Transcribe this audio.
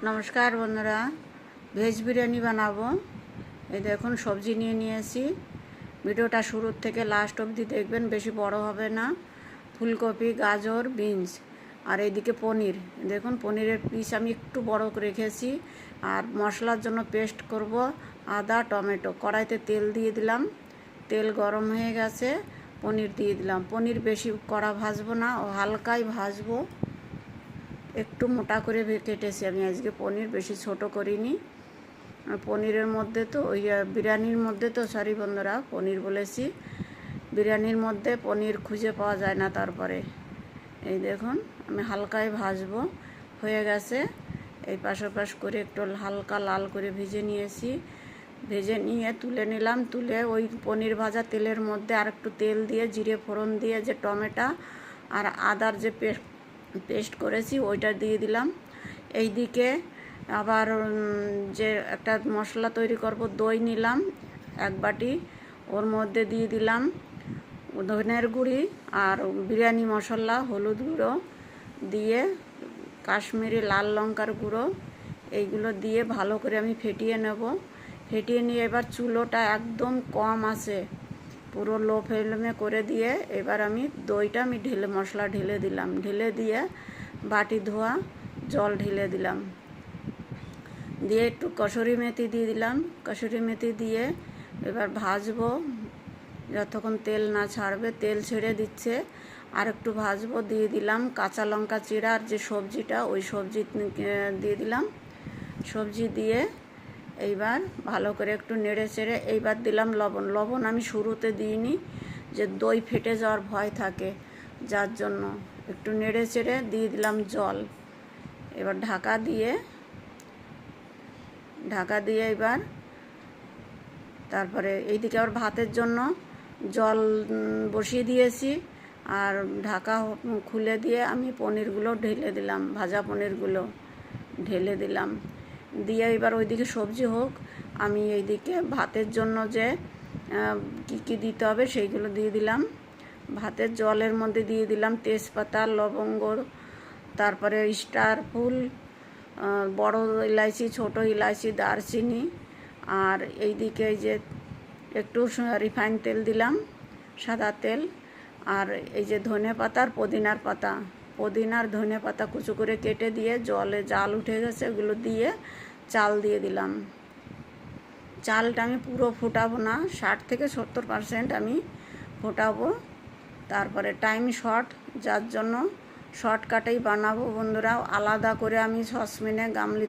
নমস্কার বন্ধুরা, ভেজ বিরিয়ানি বানাবো। এই দেখুন সবজি নিয়ে নিয়েছি। ভিডিওটা শুরুর থেকে লাস্ট অবধি দেখবেন, বেশি বড় হবে না। ফুলকপি, গাজর, বিনস আর এইদিকে পনির। দেখুন পনিরের পিস আমি একটু বড় করে রেখেছি। আর মশলার জন্য পেস্ট করব আদা, টমেটো। কড়াইতে তেল দিয়ে দিলাম, তেল গরম হয়ে গেছে, পনির দিয়ে দিলাম। পনির বেশি কড়া ভাজবো না, ও হালকাই ভাজবো। একটু মোটা করে কেটেছি আমি আজকে পনির, বেশি ছোট করিনি। পনিরের মধ্যে তো ওই বিরিয়ানির মধ্যে তো, সরি বন্ধুরা, পনির বলেছি, বিরিয়ানির মধ্যে পনির খুঁজে পাওয়া যায় না। তারপরে এই দেখুন আমি হালকায় ভাজবো, হয়ে গেছে। এই পাশাপাশ করে একটু হালকা লাল করে ভেজে নিয়েছি। ভেজে নিয়ে তুলে নিলাম। তুলে ওই পনির ভাজা তেলের মধ্যে আর একটু তেল দিয়ে, জিরে ফোড়ন দিয়ে, যে টমেটো আর আদার যে পেস্ট করেছি ওইটা দিয়ে দিলাম। এই দিকে আবার যে একটা মশলা তৈরি করব, দই নিলাম 1 বাটি, ওর মধ্যে দিয়ে দিলাম ধনের গুঁড়ি আর বিরিয়ানি মশলা, হলুদ গুঁড়ো দিয়ে, কাশ্মীরি লাল লঙ্কার গুঁড়ো, এইগুলো দিয়ে ভালো করে আমি ফেটিয়ে নেব। ফেটিয়ে নিয়ে এবার চুলোটা একদম কম আছে, পুরো লো ফ্লেমে করে দিয়ে এবার আমি দইটা মশলা ঢেলে দিলাম। ঢেলে দিয়ে বাটি ধোয়া জল ঢেলে দিলাম। দিয়ে একটু কসুরি মেথি দিয়ে দিলাম। কসুরি মেথি দিয়ে এবার ভাজবো যতক্ষণ তেল না ছাড়বে। তেল ছেড়ে দিচ্ছে, আর একটু ভাজবো। দিয়ে দিলাম কাঁচা লঙ্কা চিড়া, আর যে সবজিটা, ওই সবজি দিয়ে দিলাম। সবজি দিয়ে এইবার ভালো করে একটু নেড়ে চেড়ে এইবার দিলাম লবণ। লবণ আমি শুরুতে দিইনি, যে দই ফেটে যাওয়ার ভয় থাকে, যার জন্য একটু নেড়ে চেড়ে দিয়ে দিলাম জল। এবার ঢাকা দিয়ে এবার তারপরে এইদিকে আবার ভাতের জন্য জল বসিয়ে দিয়েছি। আর ঢাকা খুলে দিয়ে আমি পনিরগুলো ঢেলে দিলাম, ভাজা পনিরগুলো ঢেলে দিলাম। দিয়ে এবার ওইদিকে সবজি হোক, আমি এইদিকে ভাতের জন্য যে কী দিতে হবে সেইগুলো দিয়ে দিলাম। ভাতের জলের মধ্যে দিয়ে দিলাম তেজপাতা, লবঙ্গ, তারপরে স্টার ফুল, বড় ইলাইচি, ছোট ইলাইচি, দারচিনি। আর এইদিকে এই যে একটু রিফাইন তেল দিলাম, সাদা তেল। আর এই যে ধনে পাতা আর পুদিনার ধনে পাতা কুচু করে কেটে দিয়ে, জলে জাল উঠে গেছে, ওগুলো দিয়ে চাল দিয়ে দিলাম। চালটা আমি পুরো ফোটাবো না, 60 থেকে 70% আমি ফোটাবো। তারপরে টাইম শর্ট, যার জন্য শর্টকাটেই বানাবো বন্ধুরা। আলাদা করে আমি সসপ্যানে গামলি